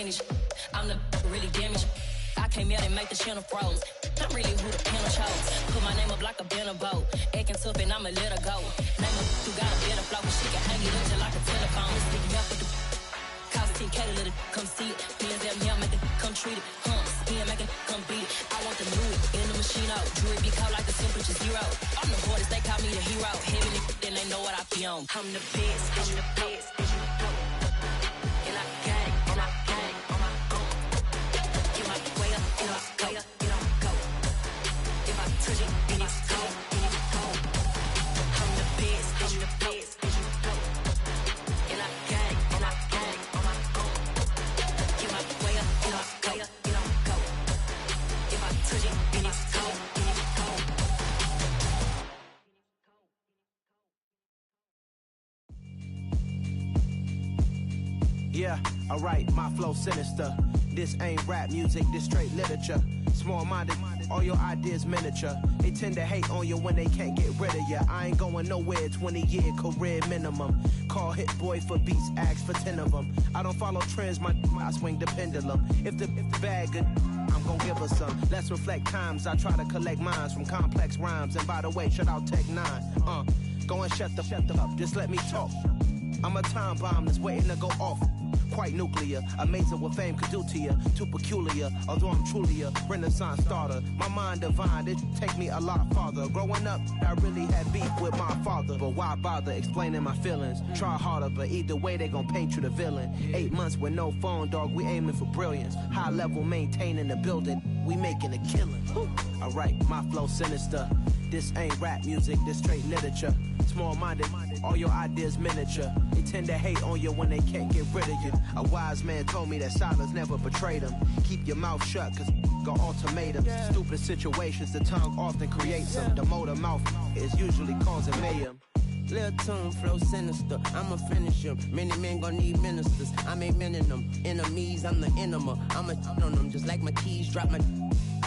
damage. I'm the really damaged. I came out and make the channel froze. I'm really who the panel chose. Put my name up like a banner boat. Acting tough and I'ma let her go. Name her who got a better flow. She can hang it up just like a telephone. Sticking up with the cost 10K to let it come see it. Me and them here make it come treat it. Spin make it come beat it. I want the new in the machine out. Jewelry be caught like the temperature 0. I'm the hardest, they call me the hero. Heavy then they know what I be on. I'm the best, I'm the best. And I gang on my own. Get my way up, and I go, and I go. If I touch it, then it's cold, and it's cold. I'm the best, I'm the best. And I gang on my own. Get my way up, and I go, and I go. If I touch it, then it's cold, and it's cold. Yeah, alright, my flow sinister. This ain't rap music, this straight literature. Small-minded, all your ideas miniature. They tend to hate on you when they can't get rid of you. I ain't going nowhere, 20-year career minimum. Call Hit Boy for beats, ask for 10 of them. I don't follow trends, I swing the pendulum. If the bag good, I'm gon' give her some. Let's reflect times, I try to collect minds from complex rhymes. And by the way, shout out Tech 9. Go and shut the up, just let me talk. I'm a time bomb that's waiting to go off. Quite nuclear, amazing what fame could do to you. Too peculiar, although I'm truly a renaissance starter. My mind divine, it take me a lot farther. Growing up, I really had beef with my father. But why bother explaining my feelings? Try harder, but either way they gon' paint you the villain. 8 months with no phone, dog, we aiming for brilliance. High level maintaining the building, we making a killing. Alright, my flow sinister. This ain't rap music, this straight literature. Small-minded, all your ideas miniature. They tend to hate on you when they can't get rid of you. A wise man told me that silence never betrayed him. Keep your mouth shut, cause got ultimatums. Stupid situations, the tongue often creates them. The motor mouth is usually causing mayhem. Lil' tune, flow sinister, I'ma finish him. Many men gon' need ministers, I'm a men in them. Enemies, I'm the enema. I'ma on them, just like my keys, drop my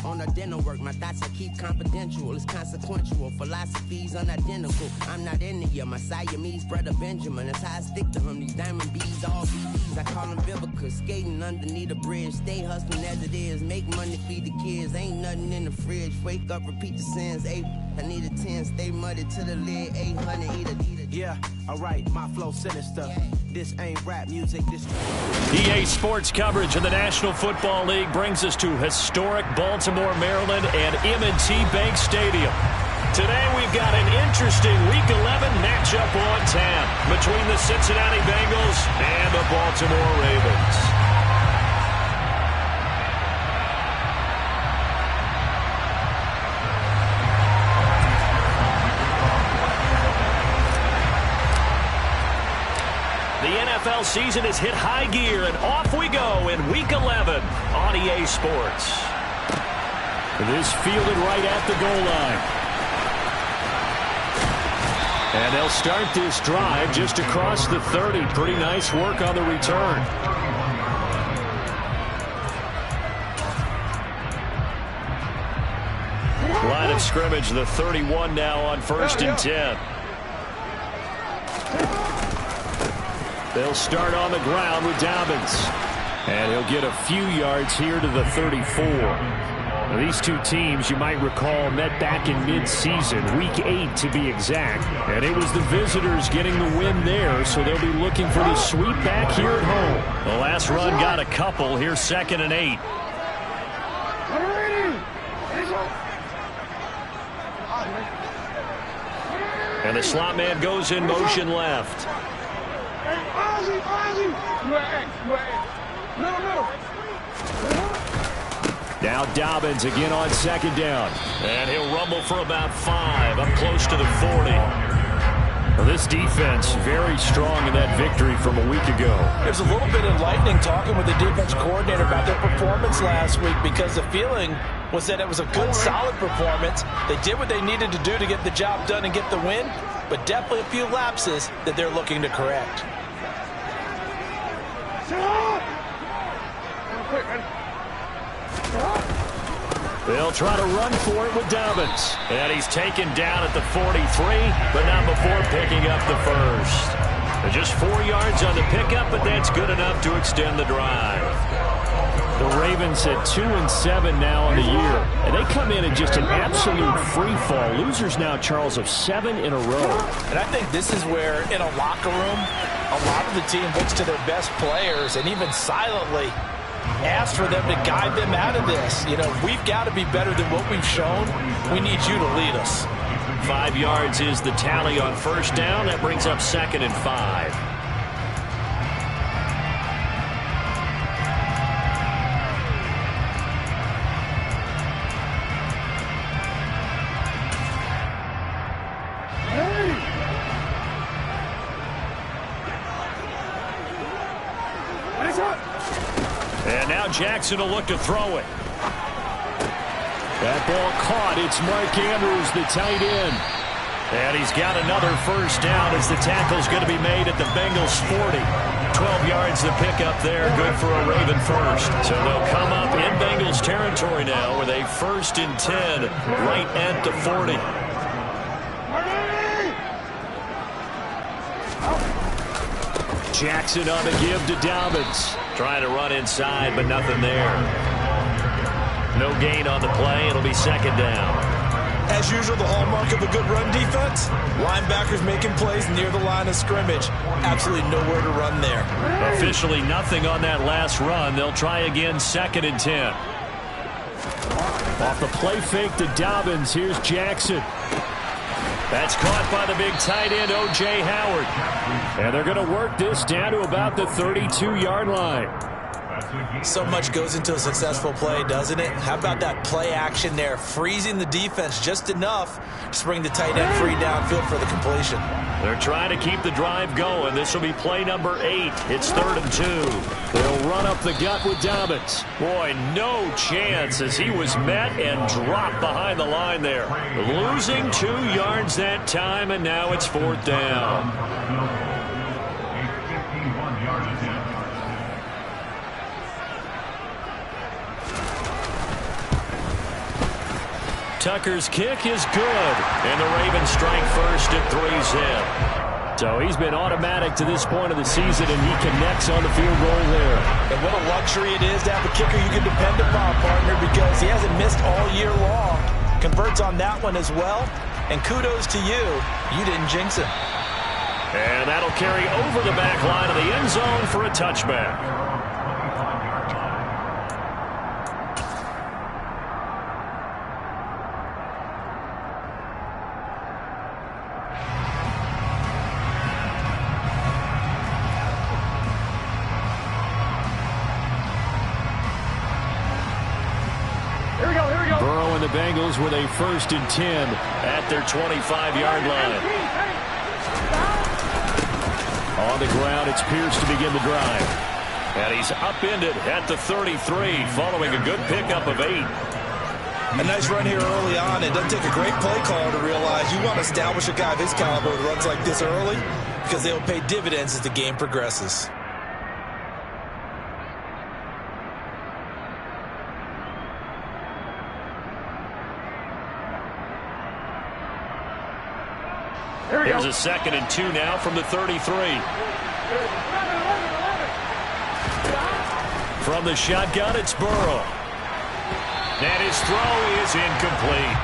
on the dental work. My thoughts I keep confidential, it's consequential. Philosophies unidentical, I'm not into you. My Siamese brother Benjamin, that's how I stick to him. These diamond bees, all BBs, I call them Vivica. Skating underneath a bridge, stay hustling as it is. Make money, feed the kids, ain't nothing in the fridge. Wake up, repeat the sins, I need a 10, stay muddy to the lid, 800, eat a. Yeah, alright, my flow sinister. This ain't rap music, this... EA Sports coverage of the National Football League brings us to historic Baltimore, Maryland and M&T Bank Stadium. Today we've got an interesting Week 11 matchup on tap between the Cincinnati Bengals and the Baltimore Ravens. NFL season has hit high gear, and off we go in Week 11 on EA Sports. This fielded right at the goal line. And they'll start this drive just across the 30. Pretty nice work on the return. Line of scrimmage, the 31 now on 1st and 10. They'll start on the ground with Dobbins. And he'll get a few yards here to the 34. Now, these two teams, you might recall, met back in mid-season, Week 8 to be exact. And it was the visitors getting the win there, so they'll be looking for the sweep back here at home. The last run got a couple. Here's 2nd and 8. And the slot man goes in motion left. Now Dobbins again on 2nd down. And he'll rumble for about 5, up close to the 40. Well, this defense very strong in that victory from a week ago. There's a little bit enlightening talking with the defense coordinator about their performance last week, because the feeling was that it was a good, solid performance. They did what they needed to do to get the job done and get the win, but definitely a few lapses that they're looking to correct. They'll try to run for it with Dobbins. And he's taken down at the 43, but not before picking up the first. Just 4 yards on the pickup, but that's good enough to extend the drive. The Ravens at 2-7 now on the year, and they come in just an absolute free fall. Losers now, Charles, of 7 in a row. And I think this is where, in a locker room, a lot of the team looks to their best players and even silently asks for them to guide them out of this. You know, we've got to be better than what we've shown. We need you to lead us. 5 yards is the tally on first down. That brings up 2nd and 5. And now Jackson will look to throw it. That ball caught. It's Mark Andrews, the tight end. And he's got another first down as the tackle's going to be made at the Bengals 40. 12 yards to pick up there. Good for a Raven first. So they'll come up in Bengals territory now with a 1st and 10 right at the 40. Jackson on the give to Dobbins. Trying to run inside, but nothing there. No gain on the play. It'll be 2nd down. As usual, the hallmark of a good run defense, linebackers making plays near the line of scrimmage. Absolutely nowhere to run there. Officially nothing on that last run. They'll try again, 2nd and 10. Off the play fake to Dobbins. Here's Jackson. That's caught by the big tight end, O.J. Howard. And they're going to work this down to about the 32-yard line. So much goes into a successful play, doesn't it? How about that play action there, freezing the defense just enough to bring the tight end free downfield for the completion. They're trying to keep the drive going. This will be play number 8. It's 3rd and 2. They'll run up the gut with Dobbins. Boy, no chance as he was met and dropped behind the line there. Losing 2 yards that time, and now it's 4th down. Tucker's kick is good, and the Ravens strike first at 3-zip. So he's been automatic to this point of the season, and he connects on the field goal there. And what a luxury it is to have a kicker you can depend upon, partner, because he hasn't missed all year long. Converts on that one as well, and kudos to you. You didn't jinx him. And that'll carry over the back line of the end zone for a touchback. Burrow and the Bengals with a 1st and 10 at their 25-yard line. On the ground, it's Pierce to begin the drive. And he's upended at the 33 following a good pickup of 8. A nice run here early on. It doesn't take a great play caller to realize you want to establish a guy of his caliber who runs like this early because they'll pay dividends as the game progresses. Here's a 2nd and 2 now from the 33. From the shotgun, it's Burrow. And his throw is incomplete.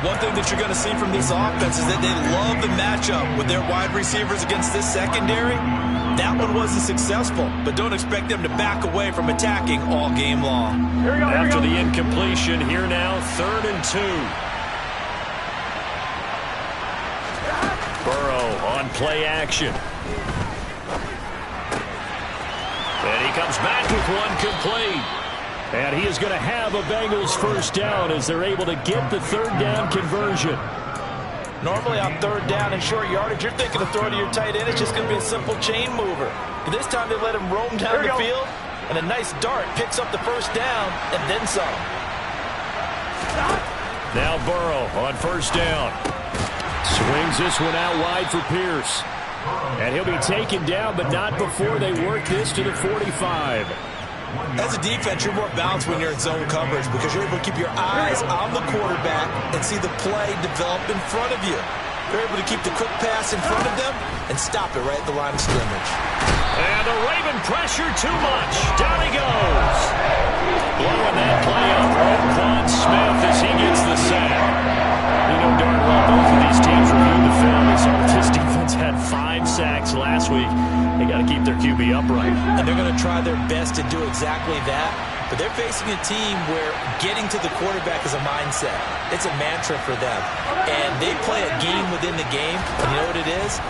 One thing that you're going to see from this offense is that they love the matchup with their wide receivers against this secondary. That one wasn't successful, but don't expect them to back away from attacking all game long. After the incompletion, here now, 3rd and 2. Burrow on play action. And he comes back with one complete. And he is going to have a Bengals first down as they're able to get the 3rd down conversion. Normally on 3rd down and short yardage, you're thinking of throwing to your tight end. It's just going to be a simple chain mover. But this time they let him roam down the field, and a nice dart picks up the first down and then some. Now Burrow on 1st down. Swings this one out wide for Pierce. And he'll be taken down, but not before they work this to the 45. As a defense, you're more balanced when you're in zone coverage because you're able to keep your eyes on the quarterback and see the play develop in front of you. They're able to keep the quick pass in front of them and stop it right at the line of scrimmage. And the Raven pressure too much. Down he goes. Blowing that play up, Roquan Smith as he gets the sack. You know darn well both of these teams reviewed the film. This defense had 5 sacks last week. They got to keep their QB upright. And they're going to try their best to do exactly that. But they're facing a team where getting to the quarterback is a mindset. It's a mantra for them. And they play a game within the game. And you know what it is?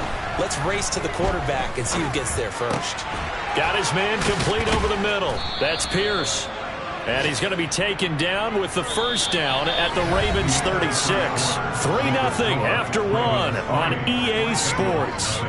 Let's race to the quarterback and see who gets there first. Got his man complete over the middle. That's Pierce. And he's going to be taken down with the first down at the Ravens 36. 3-0 after 1 on EA Sports.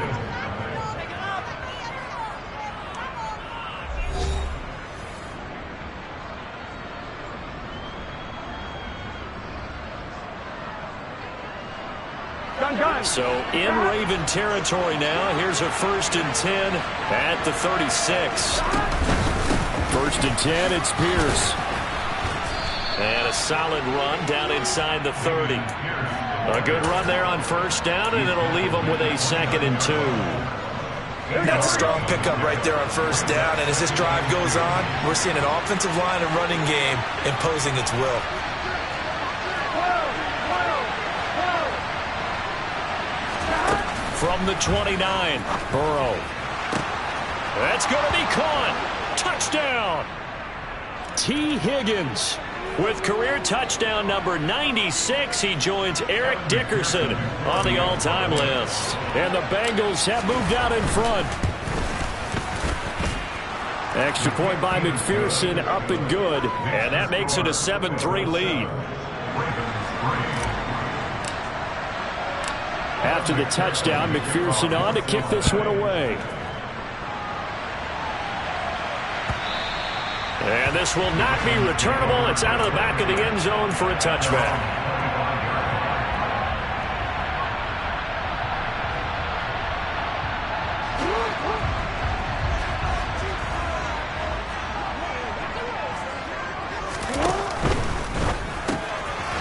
So in Raven territory now. Here's a 1st and 10 at the 36. 1st and 10, it's Pierce. And a solid run down inside the 30. A good run there on 1st down, and it'll leave them with a 2nd and 2. That's a strong pickup right there on 1st down. And as this drive goes on, we're seeing an offensive line and running game imposing its will. From the 29, Burrow. That's going to be caught. Touchdown. T. Higgins with career touchdown number 96. He joins Eric Dickerson on the all-time list. And the Bengals have moved out in front. Extra point by McPherson, up and good. And that makes it a 7-3 lead. After the touchdown, McPherson on to kick this one away. And this will not be returnable. It's out of the back of the end zone for a touchback.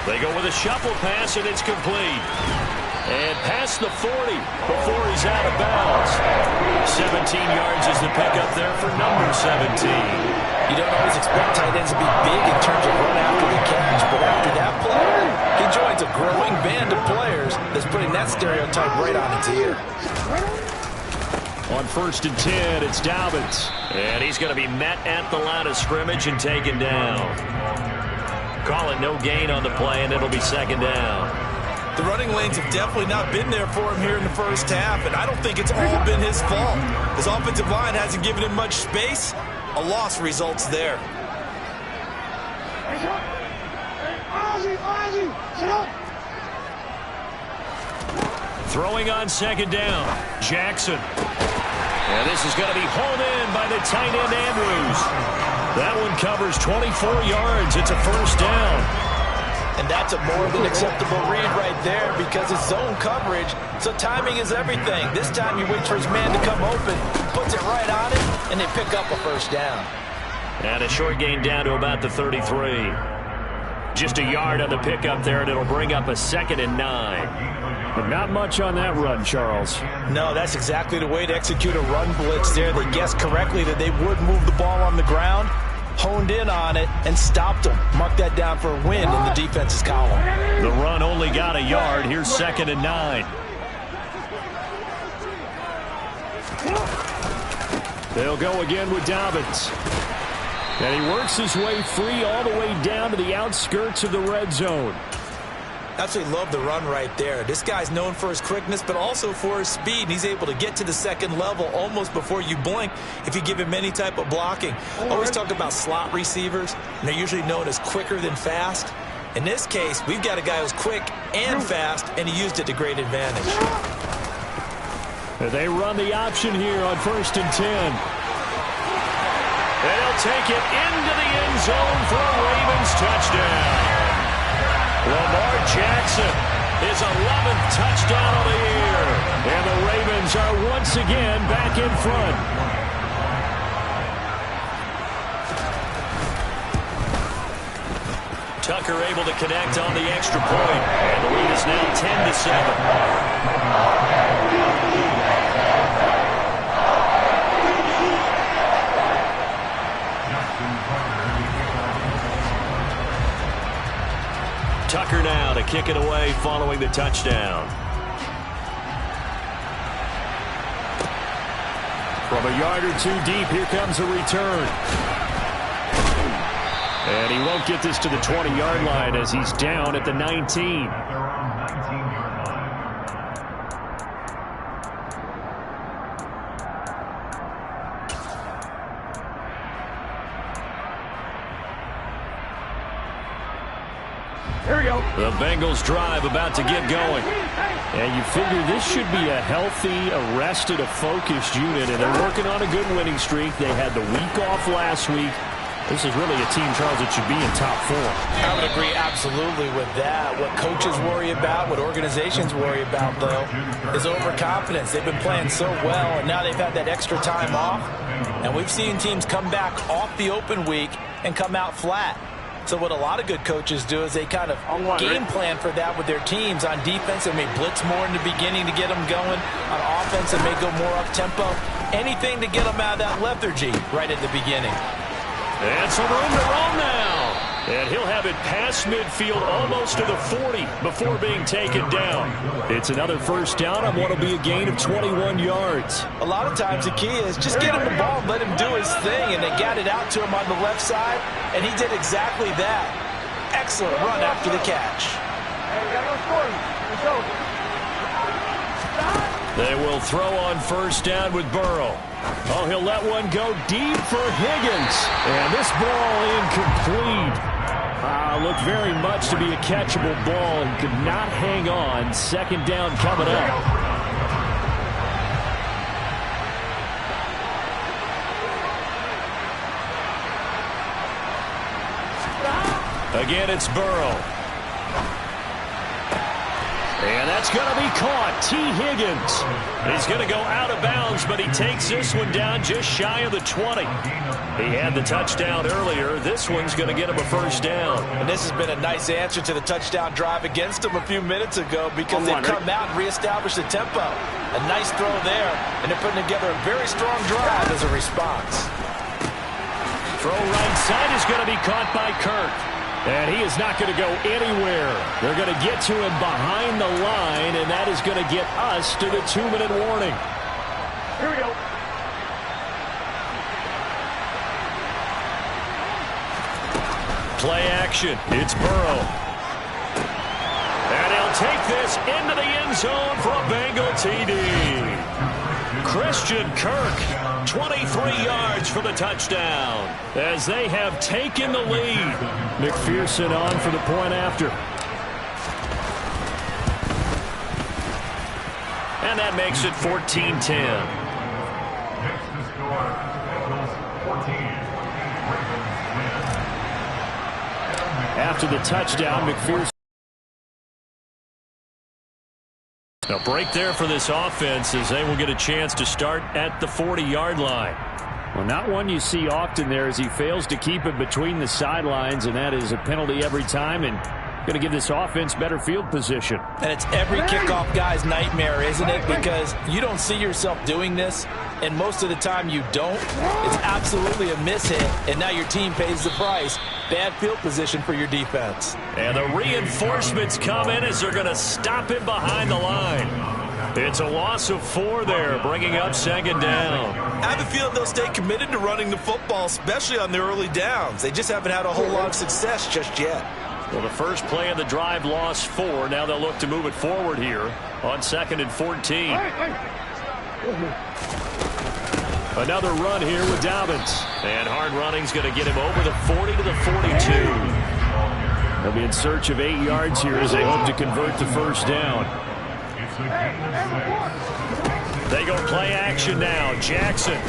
They go with a shuffle pass, and it's complete. And past the 40 before he's out of bounds. 17 yards is the pickup there for number 17. You don't always expect tight ends to be big in terms of run after the catch, but after that play, he joins a growing band of players that's putting that stereotype right on its ear. On 1st and 10, it's Dobbins. And he's going to be met at the line of scrimmage and taken down. Call it no gain on the play, and it'll be 2nd down. The running lanes have definitely not been there for him here in the first half, and I don't think it's all been his fault. His offensive line hasn't given him much space. A loss results there. Throwing on 2nd down, Jackson. And this is going to be hauled in by the tight end Andrews. That one covers 24 yards. It's a 1st down. And that's a more than acceptable read right there because it's zone coverage, so timing is everything. This time he waits for his man to come open, puts it right on him, and they pick up a 1st down. And a short gain down to about the 33. Just a yard on the pickup there, and it'll bring up a 2nd and 9. But not much on that run, Charles. No, that's exactly the way to execute a run blitz there. They guessed correctly that they would move the ball on the ground, honed in on it, and stopped them. Mark that down for a win in the defense's column. The run only got a yard. Here's 2nd and 9. They'll go again with Dobbins. And he works his way free all the way down to the outskirts of the red zone. Absolutely love the run right there. This guy's known for his quickness, but also for his speed. And he's able to get to the 2nd level almost before you blink if you give him any type of blocking. Always talk about slot receivers, and they're usually known as quicker than fast. In this case, we've got a guy who's quick and fast, and he used it to great advantage. They run the option here on 1st and 10. They'll take it into the end zone for a Ravens touchdown. Lamar Jackson, his 11th touchdown of the year. And the Ravens are once again back in front. Tucker able to connect on the extra point. And the lead is now 10-7. Tucker now to kick it away following the touchdown. From a yard or two deep, here comes a return. And he won't get this to the 20-yard line as he's down at the 19. Here we go. The Bengals drive about to get going. And you figure this should be a healthy, arrested, a focused unit, and they're working on a good winning streak. They had the week off last week. This is really a team, Charles, that should be in top 4. I would agree absolutely with that. What coaches worry about, what organizations worry about, though, is overconfidence. They've been playing so well, and now they've had that extra time off. And we've seen teams come back off the open week and come out flat. So what a lot of good coaches do is they kind of game plan for that with their teams. On defense, they may blitz more in the beginning to get them going. On offense, they may go more up-tempo. Anything to get them out of that lethargy right at the beginning. And some room to roam now. And he'll have it past midfield almost to the 40 before being taken down. It's another first down on what will be a gain of 21 yards. A lot of times the key is just get him the ball and let him do his thing. And they got it out to him on the left side, and he did exactly that. Excellent run after the catch. They will throw on first down with Burrow. Oh, he'll let one go deep for Higgins. And this ball incomplete. Looked very much to be a catchable ball and could not hang on. Second down coming up. Again, it's Burrow. And that's going to be caught. T. Higgins. He's going to go out of bounds, but he takes this one down just shy of the 20. He had the touchdown earlier. This one's going to get him a first down. And this has been a nice answer to the touchdown drive against him a few minutes ago because they've come out and reestablished the tempo. A nice throw there, and they're putting together a very strong drive as a response. Throw right side is going to be caught by Kirk. And he is not going to go anywhere. They're going to get to him behind the line, and that is going to get us to the 2-minute warning. Here we go. Play action. It's Burrow. And he'll take this into the end zone for a Bengal TD. Christian Kirk, 23 yards for the touchdown as they have taken the lead. McPherson on for the point after. And that makes it 14-10. After the touchdown, McPherson. A break there for this offense as they will get a chance to start at the 40-yard line. Well, not one you see often there as he fails to keep it between the sidelines, and that is a penalty every time and going to give this offense better field position. And it's every kickoff guy's nightmare, isn't it? Because you don't see yourself doing this, and most of the time you don't. It's absolutely a mishit, and now your team pays the price. Bad field position for your defense. And the reinforcements come in as they're going to stop him behind the line. It's a loss of 4 there, bringing up second down. I have a feeling they'll stay committed to running the football, especially on the early downs. They just haven't had a whole lot of success just yet. Well, the first play of the drive lost 4. Now they'll look to move it forward here on 2nd and 14. Another run here with Dobbins. And hard running's going to get him over the 40 to the 42. They'll be in search of 8 yards here as they hope to convert the first down. They go play action now. Jackson.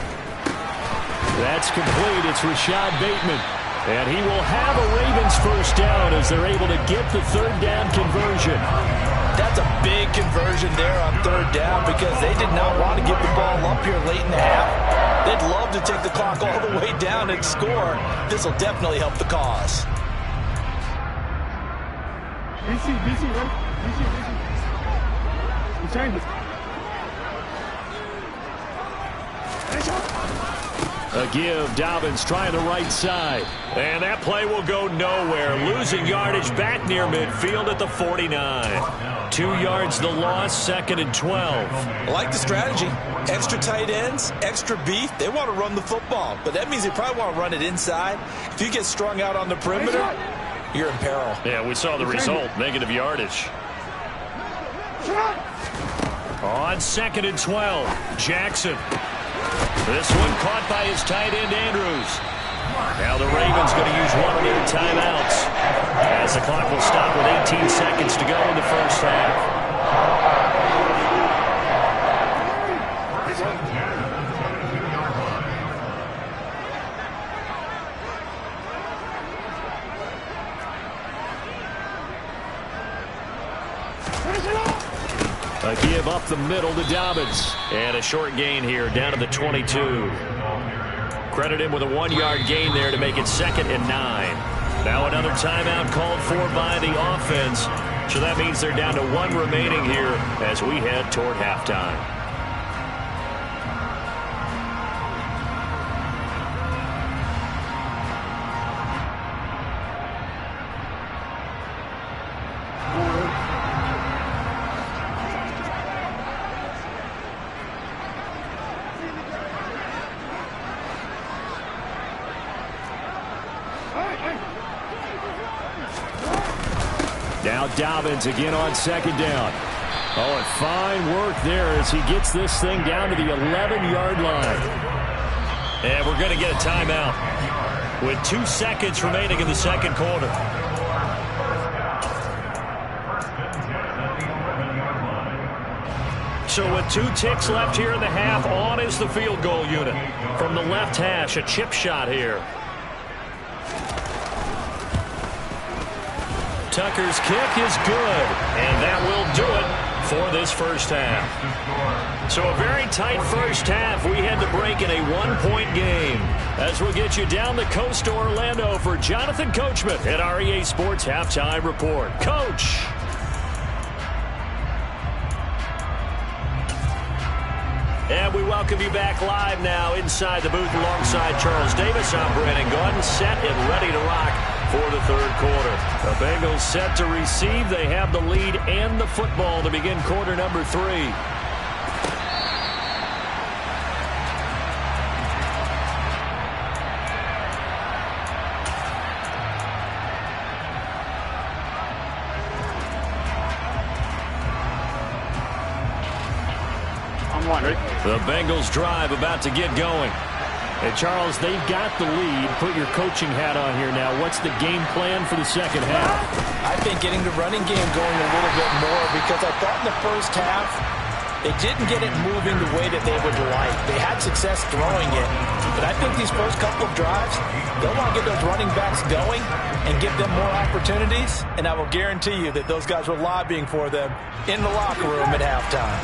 That's complete. It's Rashad Bateman. And he will have a Ravens first down as they're able to get the third down conversion. That's a big conversion there on third down because they did not want to give the ball up here late in the half. They'd love to take the clock all the way down and score. This will definitely help the cause. BC, right? BC. You change it. A give, Dobbins trying the right side. And that play will go nowhere. Losing yardage back near midfield at the 49. 2 yards the loss, 2nd and 12. I like the strategy. Extra tight ends, extra beef. They want to run the football, but that means they probably want to run it inside. If you get strung out on the perimeter, you're in peril. Yeah, we saw the result, negative yardage. On 2nd and 12, Jackson. This one caught by his tight end, Andrews. Now the Ravens going to use one of their timeouts as the clock will stop with 18 seconds to go in the first half. A give up the middle to Dobbins. And a short gain here down to the 22. Credit him with a 1-yard gain there to make it 2nd and 9. Now another timeout called for by the offense. So that means they're down to 1 remaining here as we head toward halftime. Now Dobbins again on 2nd down. Oh, and fine work there as he gets this thing down to the 11-yard line. And we're going to get a timeout with 2 seconds remaining in the second quarter. So with 2 ticks left here in the half, on is the field goal unit. From the left hash, a chip shot here. Tucker's kick is good, and that will do it for this first half. So a very tight first half. We had to break in a 1-point game. As we'll get you down the coast to Orlando for Jonathan Coachman at our EA Sports Halftime Report. Coach! And we welcome you back live now inside the booth alongside Charles Davis. I'm Brandon Gaudin, set and ready to rock for the third quarter. The Bengals set to receive. They have the lead and the football to begin quarter number 3. The Bengals drive about to get going. Hey, Charles, they've got the lead. Put your coaching hat on here now. What's the game plan for the second half? I think getting the running game going a little bit more, because I thought in the first half they didn't get it moving the way that they would like. They had success throwing it, but I think these first couple of drives, they'll want to get those running backs going and give them more opportunities, and I will guarantee you that those guys were lobbying for them in the locker room at halftime.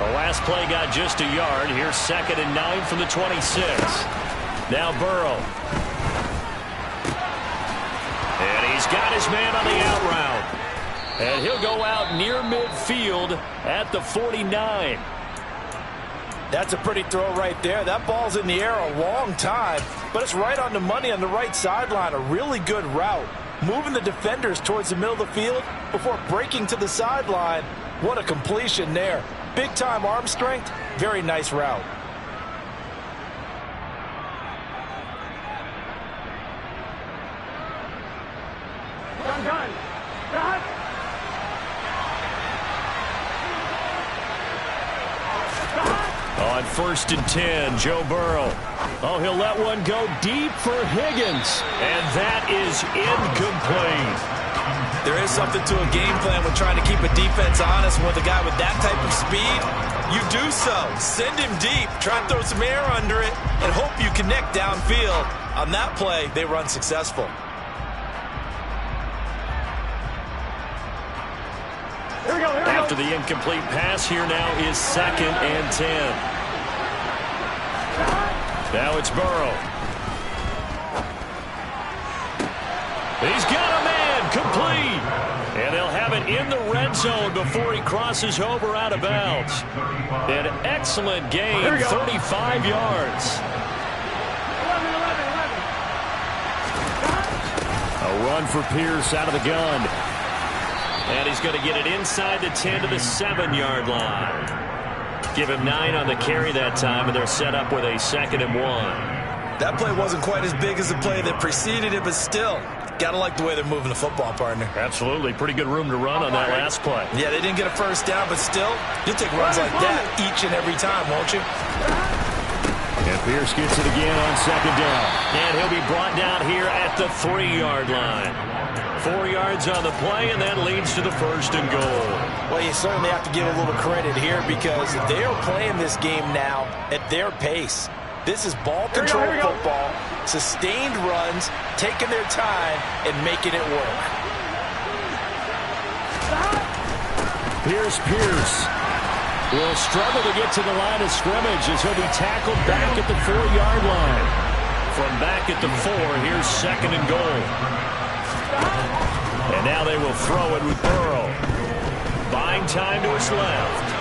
The last play got just a yard. Here's 2nd and 9 from the 26. Now Burrow. And he's got his man on the out route. And he'll go out near midfield at the 49. That's a pretty throw right there. That ball's in the air a long time, but it's right on the money on the right sideline. A really good route. Moving the defenders towards the middle of the field before breaking to the sideline. What a completion there. Big-time arm strength. Very nice route. On 1st and 10, Joe Burrow. Oh, he'll let one go deep for Higgins. And that is incomplete. There is something to a game plan when trying to keep a defense honest. With a guy with that type of speed, you do so. Send him deep. Try and throw some air under it and hope you connect downfield. On that play, they run successful. After the incomplete pass, here now is 2nd and 10. Now it's Burrow. He's got a man complete. And they'll in the red zone before he crosses over out of bounds. An excellent gain, 35 yards. A run for Pierce out of the gun. And he's going to get it inside the 10 to the 7-yard line. Give him 9 on the carry that time, and they're set up with a 2nd and 1. That play wasn't quite as big as the play that preceded it, but still, got to like the way they're moving the football, partner. Absolutely. Pretty good room to run on that last play. Yeah, they didn't get a first down, but still, you'll take runs like that each and every time, won't you? And Pierce gets it again on 2nd down. And he'll be brought down here at the 3-yard line. 4 yards on the play, and that leads to the 1st and goal. Well, you certainly have to give a little credit here because they are playing this game now at their pace. This is ball control football, sustained runs, taking their time, and making it work. Pierce will struggle to get to the line of scrimmage as he'll be tackled back at the 4-yard line. From back at the 4, here's 2nd and goal. And now they will throw it with Burrow. Buying time to his left.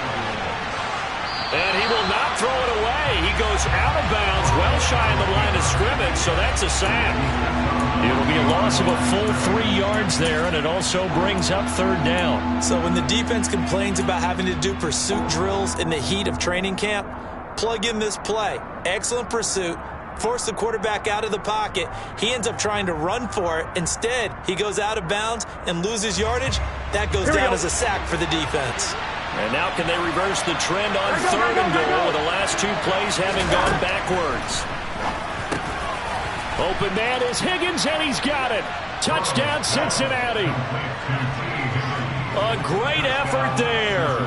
And he will not throw it away. He goes out of bounds, well shy of the line of scrimmage, so that's a sack. It'll be a loss of a full 3 yards there, and it also brings up 3rd down. So when the defense complains about having to do pursuit drills in the heat of training camp, plug in this play. Excellent pursuit. Force the quarterback out of the pocket. He ends up trying to run for it. Instead, he goes out of bounds and loses yardage. That goes down as a sack for the defense. And now can they reverse the trend on 3rd and goal with the last 2 plays having gone backwards? Open man is Higgins, and he's got it. Touchdown, Cincinnati. A great effort there,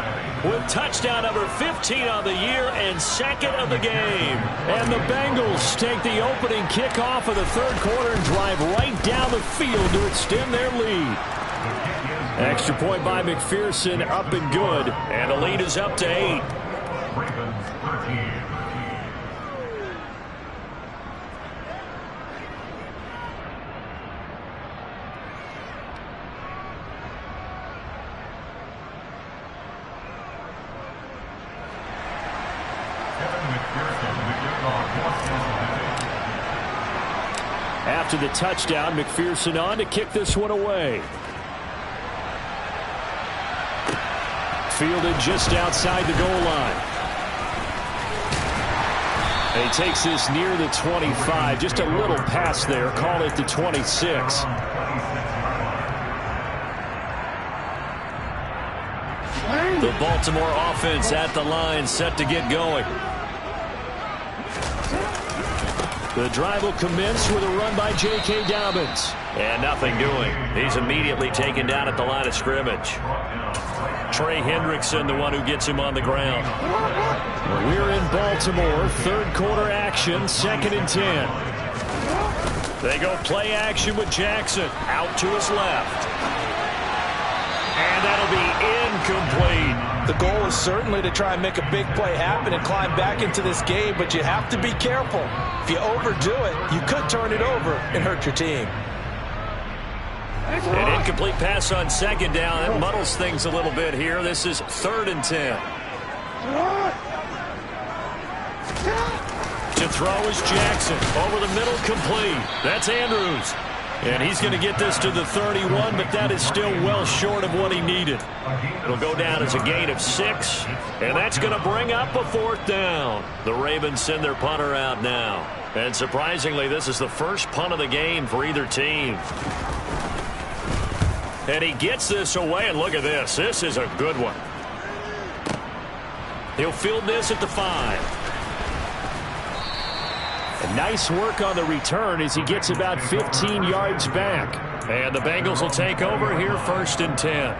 with touchdown number 15 on the year and 2nd of the game. And the Bengals take the opening kickoff of the 3rd quarter and drive right down the field to extend their lead. Extra point by McPherson, up and good, and the lead is up to 8. After the touchdown, McPherson on to kick this one away. Fielded just outside the goal line. And he takes this near the 25. Just a little pass there. Call it the 26. The Baltimore offense at the line, set to get going. The drive will commence with a run by J.K. Dobbins. And nothing doing. He's immediately taken down at the line of scrimmage. Trey Hendrickson, the one who gets him on the ground. We're in Baltimore. 3rd quarter action, 2nd and 10. They go play action with Jackson. Out to his left. And that'll be incomplete. The goal is certainly to try and make a big play happen and climb back into this game, but you have to be careful. If you overdo it, you could turn it over and hurt your team. An incomplete pass on 2nd down. That muddles things a little bit here. This is 3rd and 10. To throw is Jackson. Over the middle, complete. That's Andrews. And he's going to get this to the 31, but that is still well short of what he needed. It'll go down as a gain of 6, and that's going to bring up a 4th down. The Ravens send their punter out now. And surprisingly, this is the first punt of the game for either team. And he gets this away, and look at this. This is a good one. He'll field this at the 5. And nice work on the return as he gets about 15 yards back. And the Bengals will take over here, 1st and 10.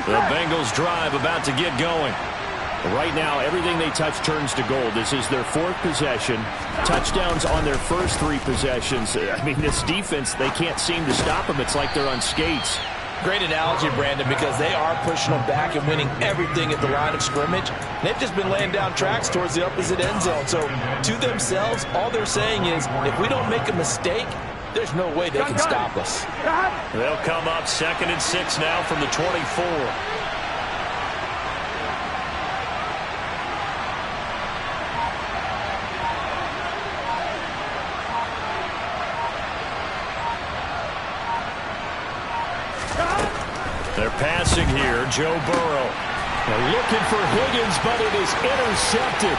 The Bengals drive about to get going. Right now, everything they touch turns to gold. This is their 4th possession. Touchdowns on their first 3 possessions. I mean, this defense, they can't seem to stop them. It's like they're on skates. Great analogy, Brandon, because they are pushing them back and winning everything at the line of scrimmage. They've just been laying down tracks towards the opposite end zone. So to themselves, all they're saying is, if we don't make a mistake, there's no way they can stop us. They'll come up 2nd and 6 now from the 24. They're passing here, Joe Burrow. They're looking for Higgins, but it is intercepted.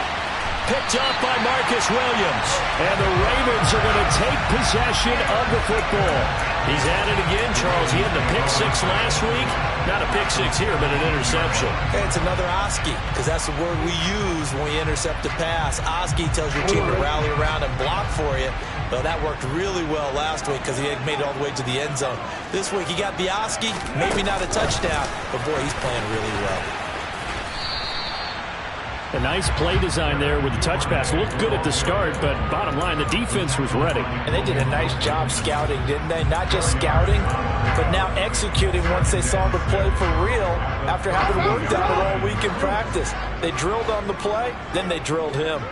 Picked up by Marcus Williams. And the Ravens are going to take possession of the football. He's at it again, Charles. He had the pick 6 last week. Not a pick 6 here, but an interception. Hey, it's another Oski, because that's the word we use when we intercept a pass. Oski tells your team to rally around and block for you. Well, that worked really well last week because he had made it all the way to the end zone. This week, he got the Oski, maybe not a touchdown, but boy, he's playing really well. A nice play design there with the touch pass. Looked good at the start, but bottom line, the defense was ready. And they did a nice job scouting, didn't they? Not just scouting, but now executing once they saw the play for real after having worked on it all week in practice. They drilled on the play, then they drilled him.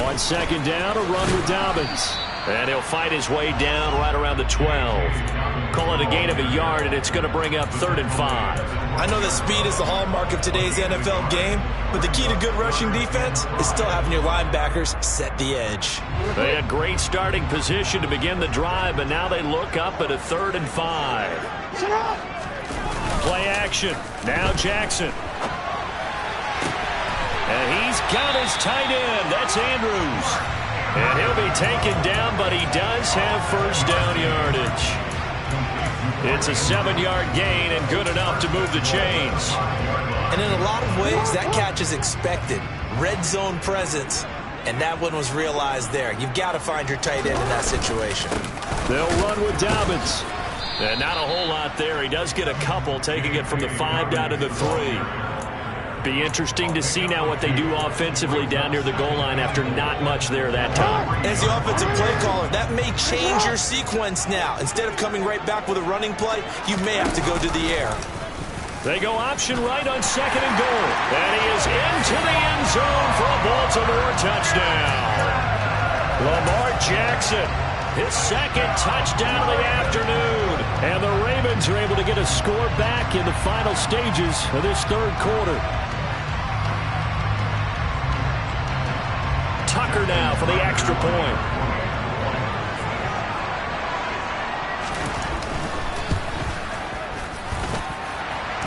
On 2nd down, a run with Dobbins. And he'll fight his way down right around the 12. Call it a gain of a yard, and it's going to bring up 3rd and 5. I know that speed is the hallmark of today's NFL game, but the key to good rushing defense is still having your linebackers set the edge. They had great starting position to begin the drive, but now they look up at a 3rd and 5. Play action. Now Jackson. And he's got his tight end. That's Andrews. And he'll be taken down, but he does have first down yardage. It's a 7-yard gain and good enough to move the chains. And in a lot of ways, that catch is expected. Red zone presence, and that one was realized there. You've got to find your tight end in that situation. They'll run with Dobbins. And not a whole lot there. He does get a couple, taking it from the 5 down to the 3. Be interesting to see now what they do offensively down near the goal line after not much there that time. As the offensive play caller, that may change your sequence now. Instead of coming right back with a running play, you may have to go to the air. They go option right on 2nd and goal. And he is into the end zone for a Baltimore touchdown. Lamar Jackson, his 2nd touchdown of the afternoon. And the Ravens are able to get a score back in the final stages of this 3rd quarter. Tucker now for the extra point.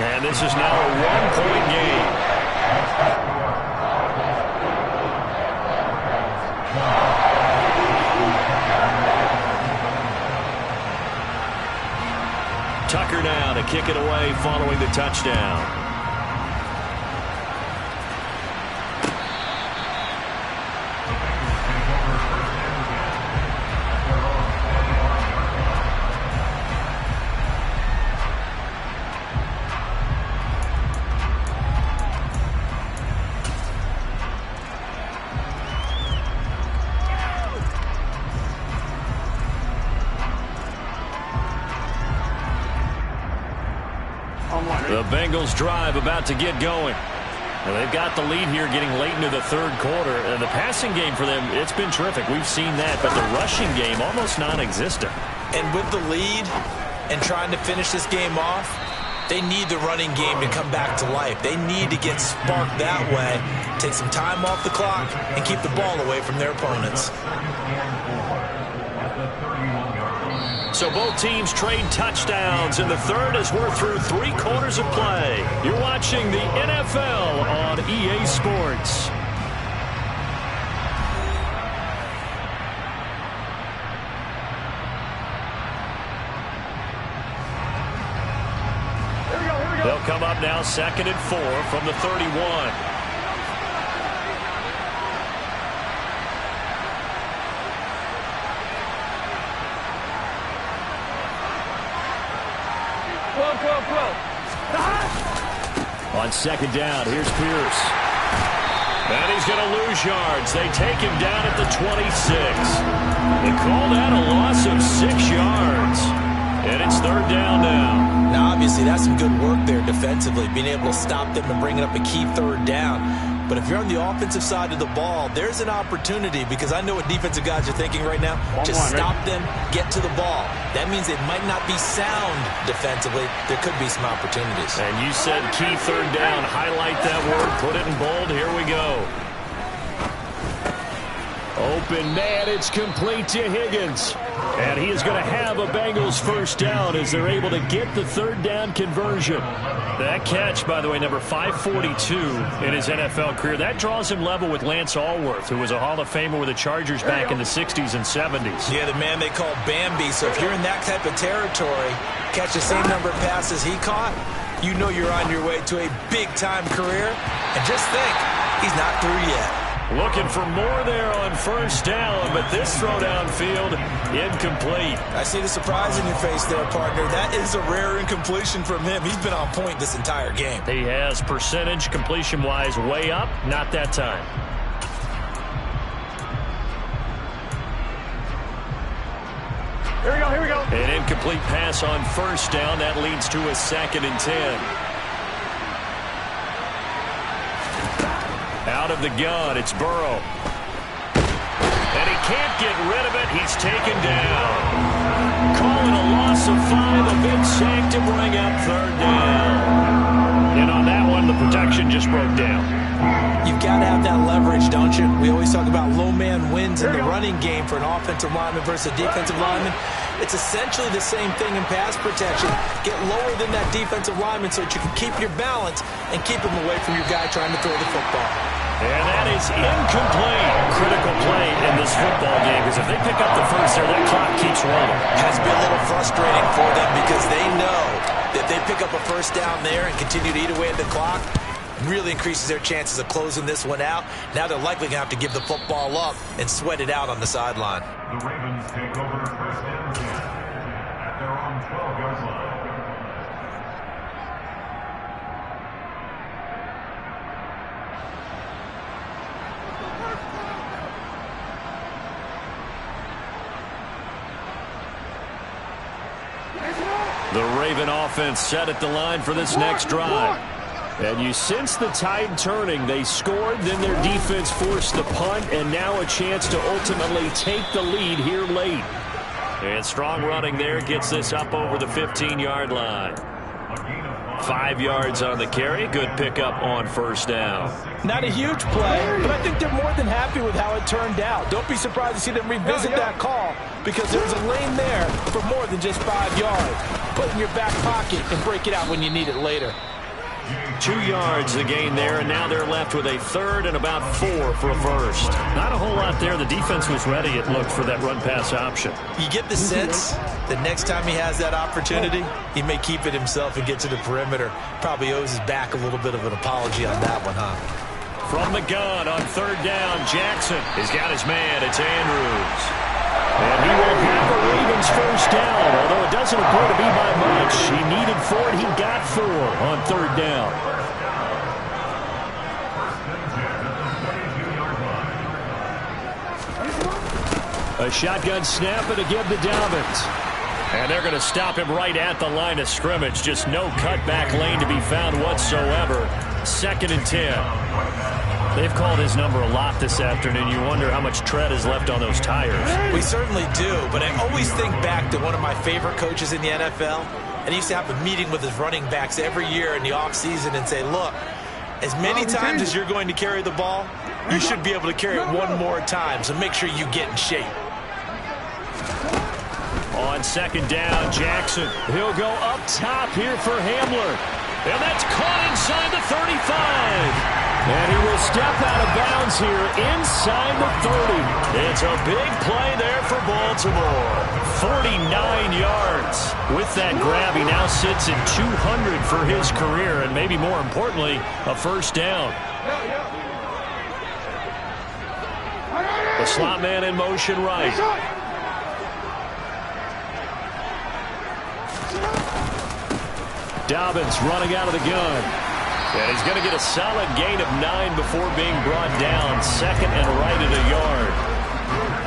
And this is now a 1-point game. Tucker now to kick it away following the touchdown. The Bengals drive about to get going. And they've got the lead here getting late into the 3rd quarter. And the passing game for them, it's been terrific. We've seen that. But the rushing game, almost non-existent. And with the lead and trying to finish this game off, they need the running game to come back to life. They need to get sparked that way, take some time off the clock, and keep the ball away from their opponents. So both teams trade touchdowns in the 3rd as we're through 3 quarters of play. You're watching the NFL on EA Sports. They'll come up now 2nd and 4 from the 31. On 2nd down, here's Pierce. And he's going to lose yards. They take him down at the 26. They call that a loss of 6 yards. And it's third down now. Now, obviously, that's some good work there defensively, being able to stop them and bringing up a key third down. But if you're on the offensive side of the ball, there's an opportunity, because I know what defensive guys are thinking right now. Just stop them, get to the ball. That means it might not be sound defensively. There could be some opportunities. And you said key third down. Highlight that word. Put it in bold. Here we go. Open man. It's complete to Higgins. And he is going to have a Bengals first down as they're able to get the third down conversion. That catch, by the way, number 542 in his NFL career. That draws him level with Lance Allworth, who was a Hall of Famer with the Chargers back in the 60s and 70s. Yeah, the man they call Bambi. So if you're in that type of territory, catch the same number of passes he caught, you know you're on your way to a big-time career. And just think, he's not through yet. Looking for more there on first down, but this throw downfield, incomplete. I see the surprise in your face there, partner. That is a rare incompletion from him. He's been on point this entire game. He has percentage completion-wise way up, not that time. Here we go. An incomplete pass on first down. That leads to a 2nd and 10. Out of the gun, it's Burrow. And he can't get rid of it. He's taken down. Calling a loss of 5, a big sack to bring up third down. And on that one, the protection just broke down. You've got to have that leverage, don't you? We always talk about low man wins in the running game for an offensive lineman versus a defensive lineman. It's essentially the same thing in pass protection. Get lower than that defensive lineman so that you can keep your balance and keep him away from your guy trying to throw the football. And that is incomplete. Critical play in this football game, because if they pick up the first there, that clock keeps rolling. Has been a little frustrating for them, because they know that they pick up a first down there and continue to eat away at the clock, really increases their chances of closing this one out. Now they're likely going to have to give the football up and sweat it out on the sideline. The Ravens take over first and 10 at their own 12-yard line. The Raven offense set at the line for this next drive. And you sense the tide turning. They scored, then their defense forced the punt, and now a chance to ultimately take the lead here late. And strong running there gets this up over the 15-yard line. 5 yards on the carry. Good pickup on first down. Not a huge play, but I think they're more than happy with how it turned out. Don't be surprised to see them revisit that call, because there's a lane there for more than just 5 yards. Put it in your back pocket and break it out when you need it later. 2 yards the gain there, and now they're left with a third and about 4 for a first. Not a whole lot there. The defense was ready, it looked, for that run-pass option. You get the sense that next time he has that opportunity, he may keep it himself and get to the perimeter. Probably owes his back a little bit of an apology on that one, huh? From the gun on third down, Jackson has got his man. It's Andrews. And he will have a Ravens first down, although it doesn't appear to be by much. He needed 4, and he got 4 on third down. A shotgun snap and a give to Dobbins. And they're going to stop him right at the line of scrimmage. Just no cutback lane to be found whatsoever. 2nd and 10. They've called his number a lot this afternoon. You wonder how much tread is left on those tires. We certainly do, but I always think back to one of my favorite coaches in the NFL. And he used to have a meeting with his running backs every year in the offseason and say, look, as many times as you're going to carry the ball, you should be able to carry it one more time, so make sure you get in shape. On second down, Jackson. He'll go up top here for Hamler. And that's caught inside the 35. And he will step out of bounds here inside the 30. It's a big play there for Baltimore. 49 yards. With that grab, he now sits at 200 for his career, and maybe more importantly, a first down. The slot man in motion right. Dobbins running out of the gun. And he's going to get a solid gain of 9 before being brought down. 2nd and right at a yard.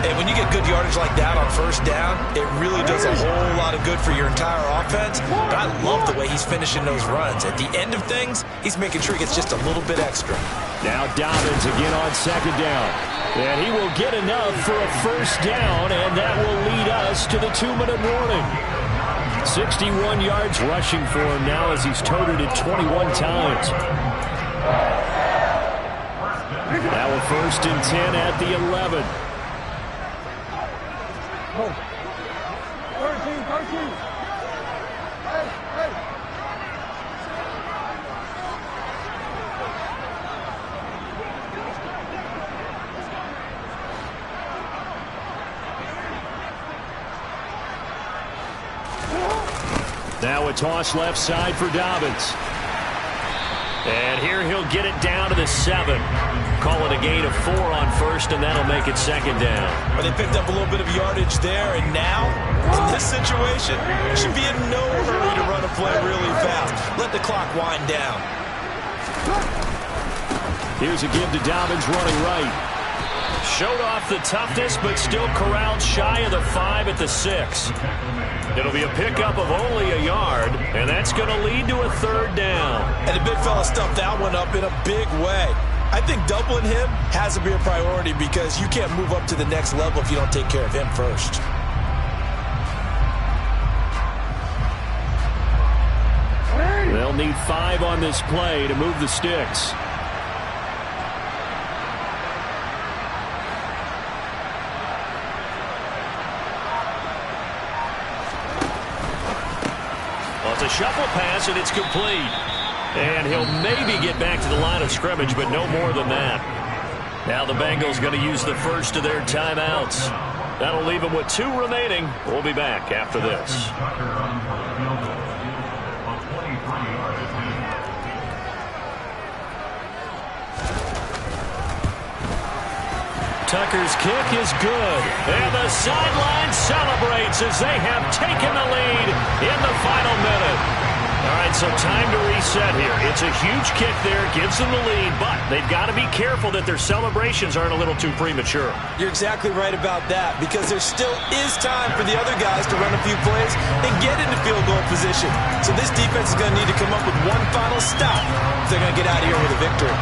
And when you get good yardage like that on first down, it really does a whole lot lot of good for your entire offense, but I love the way he's finishing those runs. At the end of things, he's making sure he gets just a little bit extra. Now Dobbins again on second down. And he will get enough for a first down, and that will lead us to the 2-minute warning. 61 yards rushing for him now as he's toted it 21 times. Now a 1st and 10 at the 11. 13. Hey. Now a toss left side for Dobbins. And here he'll get it down to the 7. Call it a gain of 4 on first, and that'll make it second down. Well, they picked up a little bit of yardage there, and now, in this situation, should be in no hurry to run a play really fast. Let the clock wind down. Here's a give to Dobbins running right. Showed off the toughness, but still corralled shy of the 5 at the 6. It'll be a pickup of only a yard, and that's going to lead to a 3rd down. And the big fella stuffed that one up in a big way. I think doubling him has to be a priority because you can't move up to the next level if you don't take care of him first. They'll need 5 on this play to move the sticks. Well, it's a shuffle pass, and it's complete. And he'll maybe get back to the line of scrimmage, but no more than that. Now the Bengals going to use the first of their timeouts. That'll leave them with 2 remaining. We'll be back after this. Tucker's kick is good. And the sideline celebrates as they have taken the lead in the final minute. All right, so time to reset here. It's a huge kick there, gives them the lead, but they've got to be careful that their celebrations aren't a little too premature. You're exactly right about that because there still is time for the other guys to run a few plays and get into field goal position. So this defense is going to need to come up with one final stop if they're going to get out of here with a victory.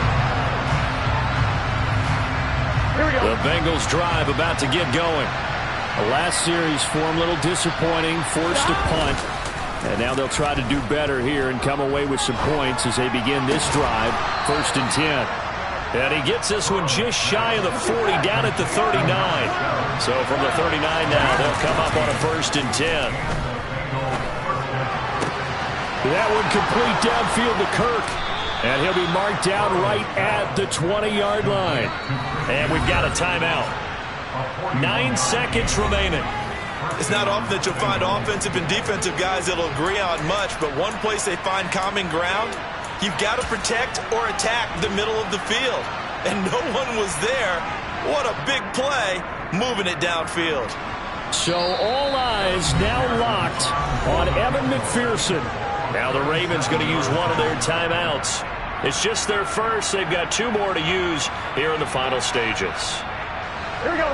The Bengals drive about to get going. The last series for them a little disappointing, forced to punt. And now they'll try to do better here and come away with some points as they begin this drive. 1st and 10. And he gets this one just shy of the 40, down at the 39. So from the 39 now, they'll come up on a 1st and 10. That one complete downfield to Kirk. And he'll be marked down right at the 20-yard line. And we've got a timeout. 9 seconds remaining. It's not often that you'll find offensive and defensive guys that'll agree on much, but one place they find common ground, you've got to protect or attack the middle of the field. And no one was there. What a big play, moving it downfield. So all eyes now locked on Evan McPherson. Now the Ravens going to use one of their timeouts. It's just their first. They've got 2 more to use here in the final stages. Here we go.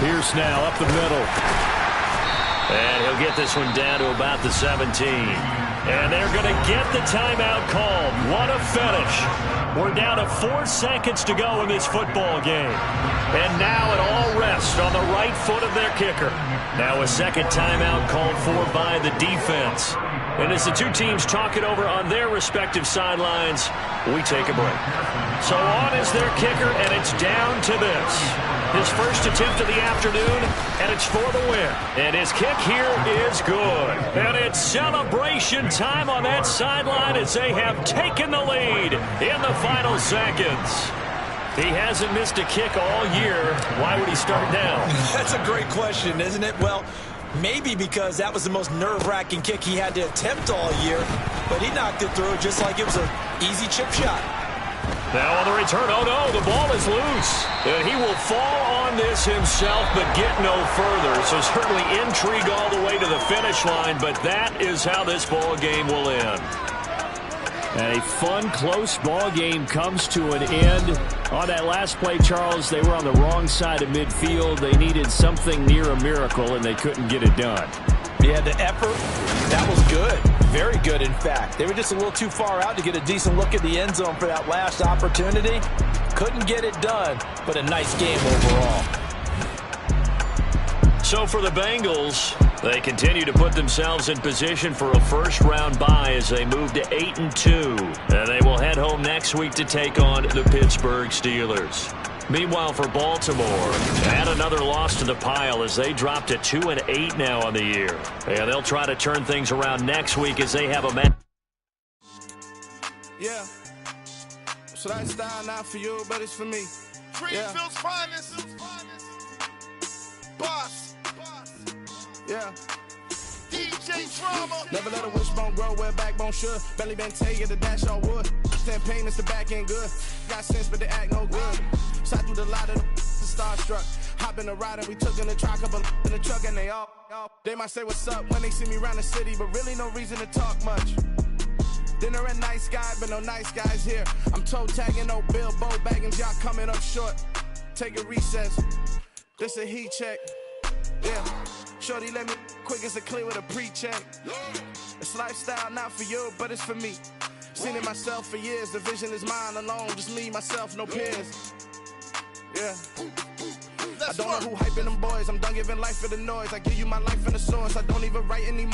Pierce now up the middle. And he'll get this one down to about the 17. And they're going to get the timeout called. What a finish. We're down to 4 seconds to go in this football game. And now it all rests on the right foot of their kicker. Now a second timeout called for by the defense. And as the 2 teams talk it over on their respective sidelines, we take a break. So on is their kicker, and it's down to this. His first attempt of the afternoon, and it's for the win. And his kick here is good. And it's celebration time on that sideline as they have taken the lead in the final seconds. He hasn't missed a kick all year. Why would he start now? That's a great question, isn't it? Well, maybe because that was the most nerve-wracking kick he had to attempt all year, but he knocked it through just like it was an easy chip shot. Now on the return, oh no, the ball is loose. And he will fall on this himself, but get no further. So certainly intrigue all the way to the finish line, but that is how this ball game will end. And a fun, close ball game comes to an end. On that last play, Charles, they were on the wrong side of midfield. They needed something near a miracle, and they couldn't get it done. Yeah, the effort, that was good. Very good, in fact. They were just a little too far out to get a decent look at the end zone for that last opportunity. Couldn't get it done, but a nice game overall. So for the Bengals, they continue to put themselves in position for a first-round bye as they move to 8-2. And they will head home next week to take on the Pittsburgh Steelers. Meanwhile, for Baltimore, add another loss to the pile as they drop to 2-8 now on the year. And they'll try to turn things around next week as they have a match. Yeah. So that style not for you, but it's for me. Greenfield's finest. Boss. Yeah. DJ Drama. Never let a wishbone grow where a backbone should. Belly been taking the dash on wood. Champagne is the back end good. Got sense, but they act no good. Shot through the lot of the starstruck. Hop in the ride and we took in the truck, couple in the truck, and they might say what's up when they see me around the city, but really no reason to talk much. Dinner and nice guy, but no nice guys here. I'm toe tagging, no Bilbo baggins, y'all coming up short. Take a recess. This a heat check. Yeah. Shorty let me quick as a clear with a pre-check. It's lifestyle not for you, but it's for me. Seen it myself for years. The vision is mine alone. Just me, myself, no peers. Yeah. I don't know who hyping them boys. I'm done giving life for the noise. I give you my life in the source. I don't even write anymore.